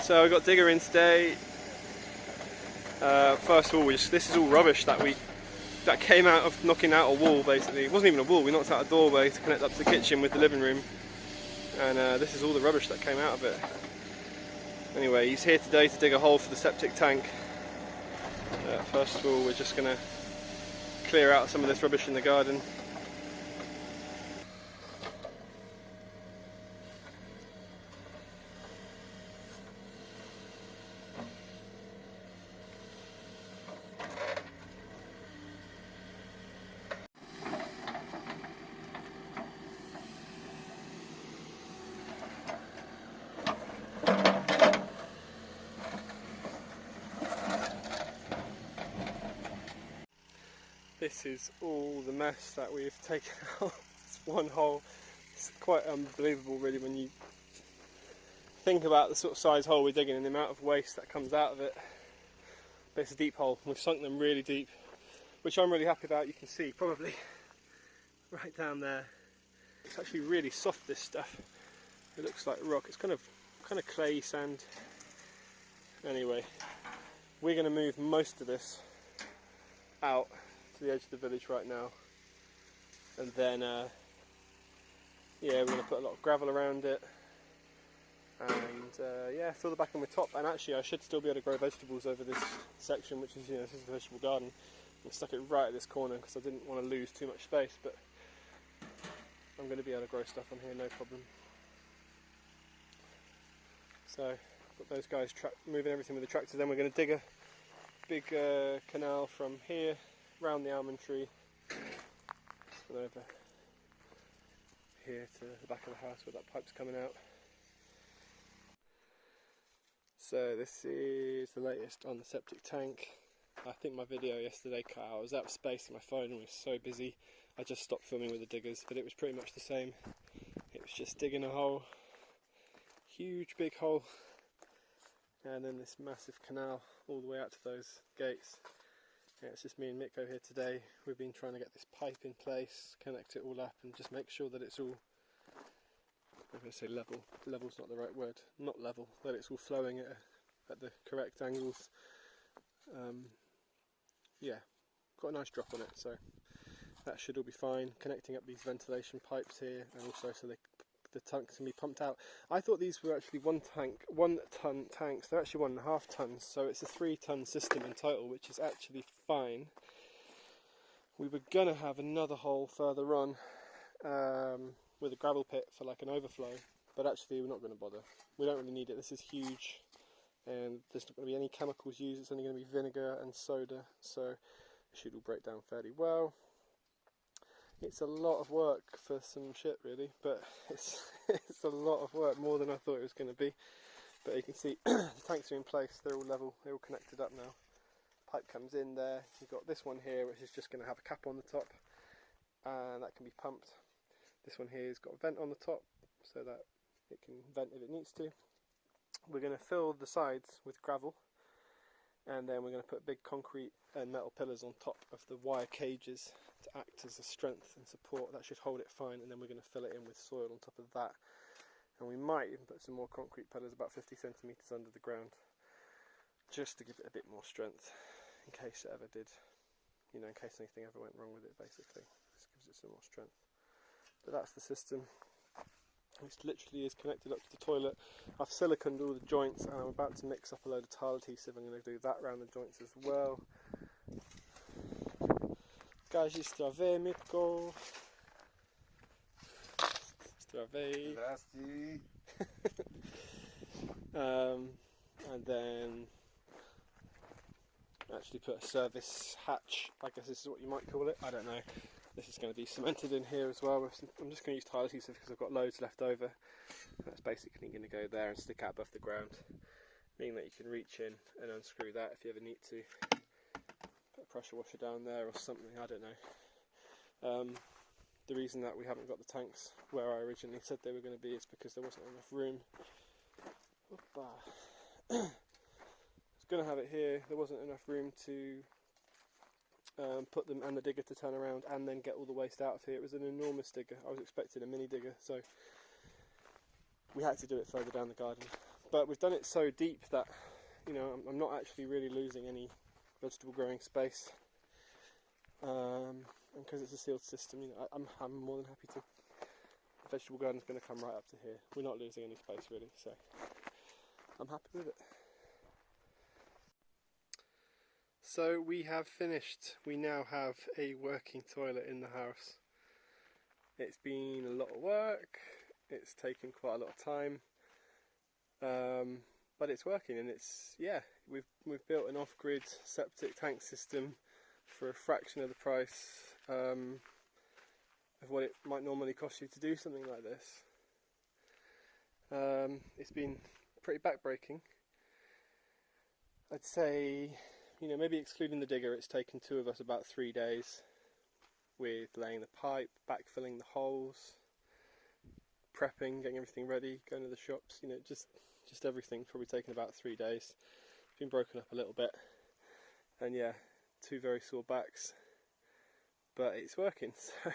So I got digger in today. First of all, this is all rubbish that came out of knocking out a wall. Basically, it wasn't even a wall. We knocked out a doorway to connect up to the kitchen with the living room, and this is all the rubbish that came out of it. Anyway, he's here today to dig a hole for the septic tank. First of all, we're just going to clear out some of this rubbish in the garden. This is all the mess that we've taken out. It's one hole. It's quite unbelievable really when you think about the sort of size hole we're digging and the amount of waste that comes out of it. But it's a deep hole. We've sunk them really deep, which I'm really happy about. You can see probably right down there. It's actually really soft, this stuff. It looks like rock. It's kind of clay sand. Anyway, we're going to move most of this out to the edge of the village right now, and then yeah, we're going to put a lot of gravel around it, and yeah, fill the back end with top. And actually I should still be able to grow vegetables over this section, which is, you know, this is a vegetable garden. I stuck it right at this corner because I didn't want to lose too much space, but I'm going to be able to grow stuff on here, no problem. So got those guys moving everything with the tractor. Then we're going to dig a big canal from here round the almond tree and over here to the back of the house where that pipe's coming out. So this is the latest on the septic tank. I think my video yesterday cut out. I was out of space on my phone and was so busy I just stopped filming with the diggers, but it was pretty much the same. It was just digging a hole, huge big hole, and then this massive canal all the way out to those gates. Yeah, it's just me and Mitko here today. We've been trying to get this pipe in place, connect it all up, and just make sure that it's all, I'm going to say level. Level's not the right word. Not level. That it's all flowing at the correct angles. Yeah, got a nice drop on it, so that should all be fine. Connecting up these ventilation pipes here, and also so the tanks can be pumped out. I thought these were actually 1 ton tanks. They're actually 1.5 tons, so it's a 3-ton system in total, which is actually fine. We were gonna have another hole further on with a gravel pit for like an overflow, but actually we're not going to bother. We don't really need it. This is huge, and there's not going to be any chemicals used. It's only going to be vinegar and soda, so it should all break down fairly well. It's a lot of work for some shit really, but it's a lot of work, more than I thought it was going to be. But you can see the tanks are in place, they're all level, they're all connected up now. Pipe comes in there. You've got this one here which is just going to have a cap on the top, and that can be pumped. This one here has got a vent on the top so that it can vent if it needs to. We're going to fill the sides with gravel, and then we're going to put big concrete and metal pillars on top of the wire cages to act as a strength and support. That should hold it fine, and then we're going to fill it in with soil on top of that, and we might even put some more concrete pillars about 50 centimetres under the ground, just to give it a bit more strength in case it ever did, you know, in case anything ever went wrong with it. Basically this gives it some more strength. But that's the system, which literally is connected up to the toilet. I've siliconed all the joints, and I'm about to mix up a load of tile adhesive. I'm going to do that around the joints as well. Kaži zdravé, Mitko. Zdravé. And then actually put a service hatch, I guess this is what you might call it, I don't know. This is going to be cemented in here as well. I'm just going to use tile adhesive because I've got loads left over. That's basically going to go there and stick out above the ground, meaning that you can reach in and unscrew that if you ever need to. Put a pressure washer down there or something, I don't know. The reason that we haven't got the tanks where I originally said they were going to be is because there wasn't enough room. I was going to have it here, there wasn't enough room to put them and the digger to turn around and then get all the waste out of here. It was an enormous digger. I was expecting a mini digger, so we had to do it further down the garden. but we've done it so deep that, you know, I'm not actually really losing any vegetable growing space, and because it's a sealed system, you know, I'm more than happy to. The vegetable garden's going to come right up to here. We're not losing any space really, so I'm happy with it. So we have finished. We now have a working toilet in the house. It's been a lot of work, it's taken quite a lot of time, but it's working, and it's, yeah, we've built an off-grid septic tank system for a fraction of the price of what it might normally cost you to do something like this. It's been pretty backbreaking. I'd say, you know, maybe excluding the digger, it's taken two of us about 3 days with laying the pipe, backfilling the holes, prepping, getting everything ready, going to the shops, you know, just everything. Probably taken about 3 days. It's been broken up a little bit, and yeah, 2 very sore backs, but it's working. So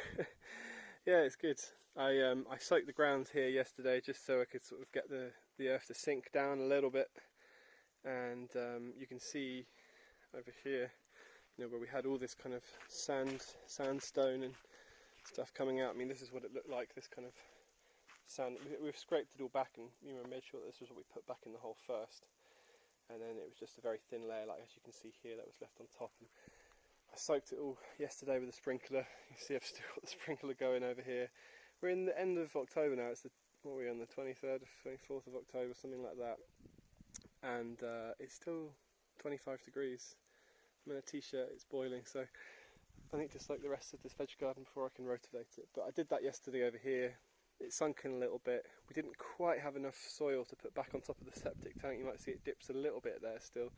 yeah, it's good. I soaked the ground here yesterday just so I could sort of get the earth to sink down a little bit, and you can see over here, you know, where we had all this kind of sandstone and stuff coming out. I mean, this is what it looked like, this kind of sand. We've scraped it all back, and, you know, made sure that this was what we put back in the hole first, and then it was just a very thin layer, like as you can see here, that was left on top. And I soaked it all yesterday with a sprinkler. You see I've still got the sprinkler going over here. We're in the end of October now. It's what are we on, the 23rd or 24th of October, something like that, and it's still 25 degrees. I'm in a t-shirt, it's boiling, so I need to soak the rest of this veg garden before I can rotivate it. But I did that yesterday over here. It's sunken a little bit. We didn't quite have enough soil to put back on top of the septic tank. You might see it dips a little bit there still.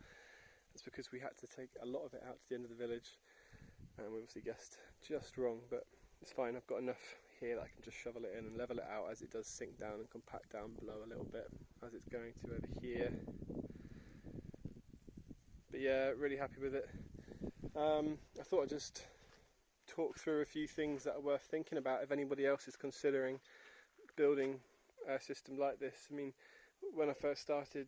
That's because we had to take a lot of it out to the end of the village, and we obviously guessed just wrong, but it's fine. I've got enough here that I can just shovel it in and level it out as it does sink down and compact down below a little bit, as it's going to over here. But yeah, really happy with it. I thought I'd just talk through a few things that are worth thinking about if anybody else is considering building a system like this. I mean, when I first started,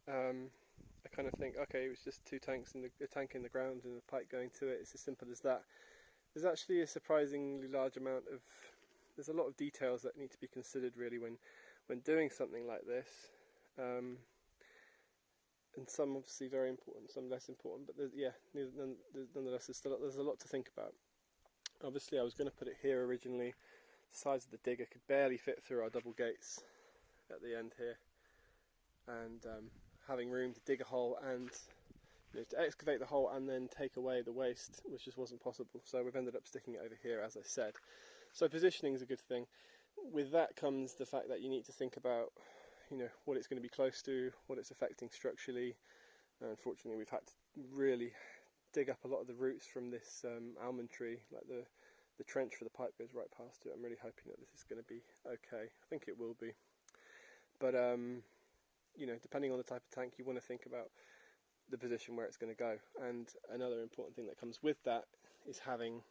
I kind of think, okay, it was just 2 tanks and a tank in the ground and a pipe going to it. It's as simple as that. There's actually a surprisingly large amount of, there's a lot of details that need to be considered really when doing something like this. And some obviously very important, some less important, but nonetheless there's a lot to think about. Obviously I was going to put it here originally. The size of the digger could barely fit through our double gates at the end here, and having room to dig a hole and, you know, to excavate the hole and then take away the waste, which just wasn't possible, so we've ended up sticking it over here, as I said. So positioning is a good thing. With that comes the fact that you need to think about, you know, what it's going to be close to, what it's affecting structurally. Unfortunately, we've had to really dig up a lot of the roots from this almond tree, like the trench for the pipe goes right past it. I'm really hoping that this is going to be okay. I think it will be. But, you know, depending on the type of tank, you want to think about the position where it's going to go. And another important thing that comes with that is having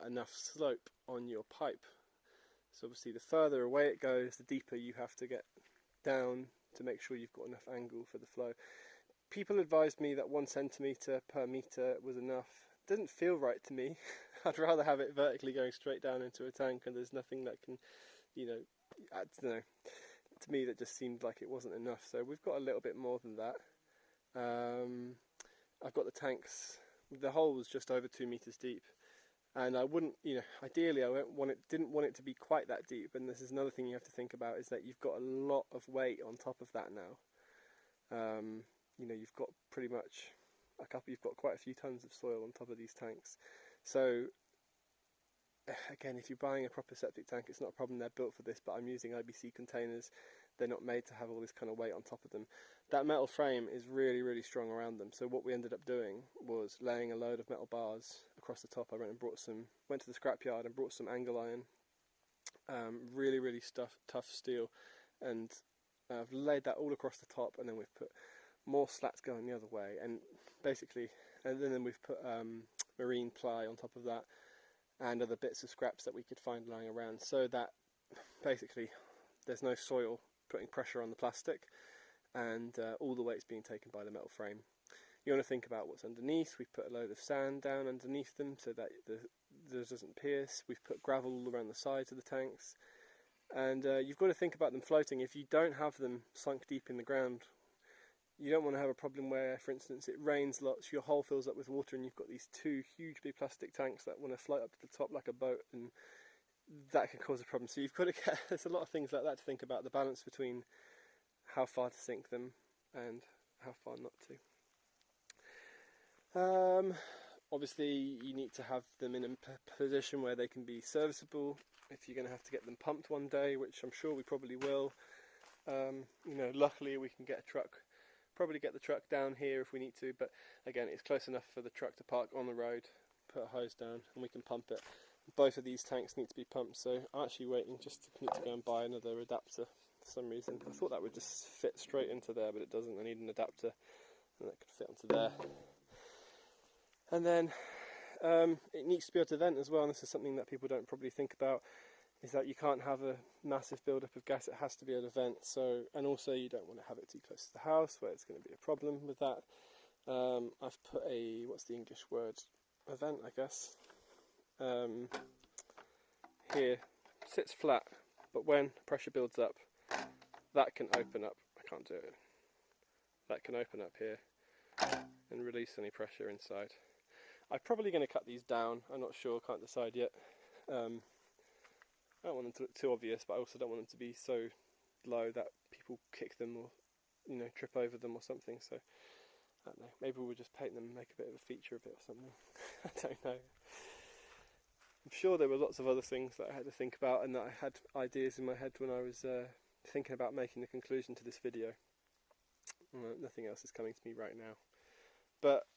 enough slope on your pipe. So obviously the further away it goes, the deeper you have to get down to make sure you've got enough angle for the flow. People advised me that 1 centimetre per metre was enough. It doesn't feel right to me. I'd rather have it vertically going straight down into a tank, and there's nothing that can, you know, I don't know. To me that just seemed like it wasn't enough, so we've got a little bit more than that. I've got the tanks, the hole was just over 2 metres deep, and I wouldn't, you know, ideally I didn't want it to be quite that deep. And this is another thing you have to think about, is that you've got a lot of weight on top of that now. You know, you've got pretty much you've got quite a few tons of soil on top of these tanks. So again, if you're buying a proper septic tank, it's not a problem, they're built for this, but I'm using IBC containers. They're not made to have all this kind of weight on top of them. That metal frame is really, really strong around them. So what we ended up doing was laying a load of metal bars across the top. I went to the scrapyard and brought some angle iron, really, really tough steel, and I've laid that all across the top, and then we've put more slats going the other way, and basically, and then we've put marine ply on top of that, and other bits of scraps that we could find lying around, so that basically there's no soil putting pressure on the plastic, and all the weight's being taken by the metal frame. You want to think about what's underneath. We've put a load of sand down underneath them so that this doesn't pierce. We've put gravel all around the sides of the tanks, and you've got to think about them floating. If you don't have them sunk deep in the ground, you don't want to have a problem where, for instance, it rains lots, your hole fills up with water, and you've got these two huge big plastic tanks that want to float up to the top like a boat, and that can cause a problem. So you've got to get, there's a lot of things like that to think about, the balance between how far to sink them and how far not to. Obviously you need to have them in a position where they can be serviceable if you're going to have to get them pumped one day, which I'm sure we probably will. You know, luckily we can get a truck, probably get the truck down here if we need to, but again, it's close enough for the truck to park on the road, put a hose down, and we can pump it. Both of these tanks need to be pumped, so I'm actually waiting, just need to go and buy another adapter for some reason. I thought that would just fit straight into there, but it doesn't. I need an adapter, and that could fit onto there. And then it needs to be able to vent as well, and this is something that people don't probably think about, is that you can't have a massive build-up of gas. It has to be able to vent. So, and also you don't want to have it too close to the house where it's going to be a problem with that. I've put a, what's the English word, a vent, I guess, here. Sits flat, but when pressure builds up, that can open up. I can't do it. That can open up here and release any pressure inside. I'm probably going to cut these down. I'm not sure, can't decide yet. I don't want them to look too obvious, but I also don't want them to be so low that people kick them or, you know, trip over them or something. So I don't know. Maybe we'll just paint them and make a bit of a feature of it or something. I don't know. I'm sure there were lots of other things that I had to think about and that I had ideas in my head when I was thinking about making the conclusion to this video. Nothing else is coming to me right now. But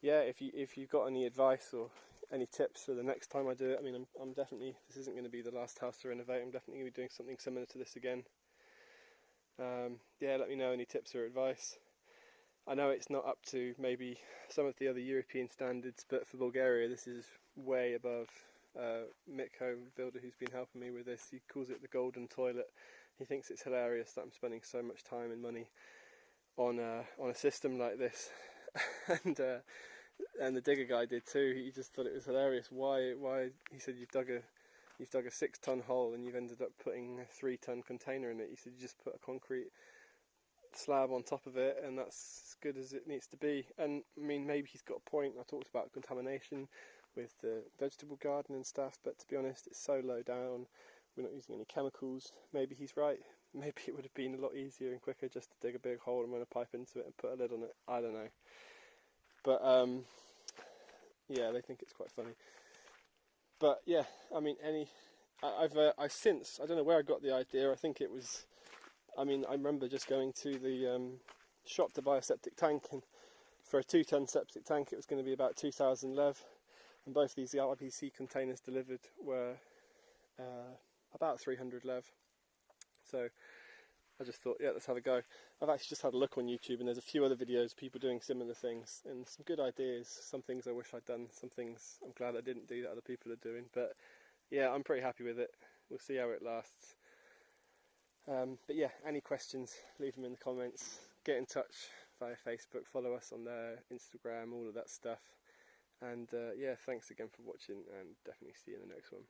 yeah, if you've got any advice or any tips for the next time I do it, I mean, I'm definitely, this isn't going to be the last house to renovate. I'm definitely going to be doing something similar to this again. Yeah, let me know any tips or advice. I know it's not up to maybe some of the other European standards, but for Bulgaria this is way above. Mikko, builder who's been helping me with this, he calls it the golden toilet. He thinks it's hilarious that I'm spending so much time and money on a system like this. and the digger guy did too. He just thought it was hilarious. Why he said you've dug a 6-ton hole and you've ended up putting a 3-ton container in it. He said you just put a concrete slab on top of it and that's as good as it needs to be. And I mean, maybe he's got a point. I talked about contamination with the vegetable garden and stuff, but to be honest, it's so low down, we're not using any chemicals. Maybe he's right. Maybe it would have been a lot easier and quicker just to dig a big hole and run a pipe into it and put a lid on it. I don't know. But yeah, they think it's quite funny. But yeah, I mean, I since, I don't know where I got the idea. I think it was, I mean, I remember just going to the shop to buy a septic tank, and for a 2-ton septic tank it was going to be about 2,000 lev, and both these IBC containers delivered were about 300 lev. So I just thought, yeah, let's have a go. I've actually just had a look on YouTube and there's a few other videos of people doing similar things and some good ideas. Some things I wish I'd done, some things I'm glad I didn't do that other people are doing. But yeah, I'm pretty happy with it. We'll see how it lasts. But yeah, any questions, leave them in the comments. Get in touch via Facebook, follow us on there, Instagram, all of that stuff. And yeah, thanks again for watching, and definitely see you in the next one.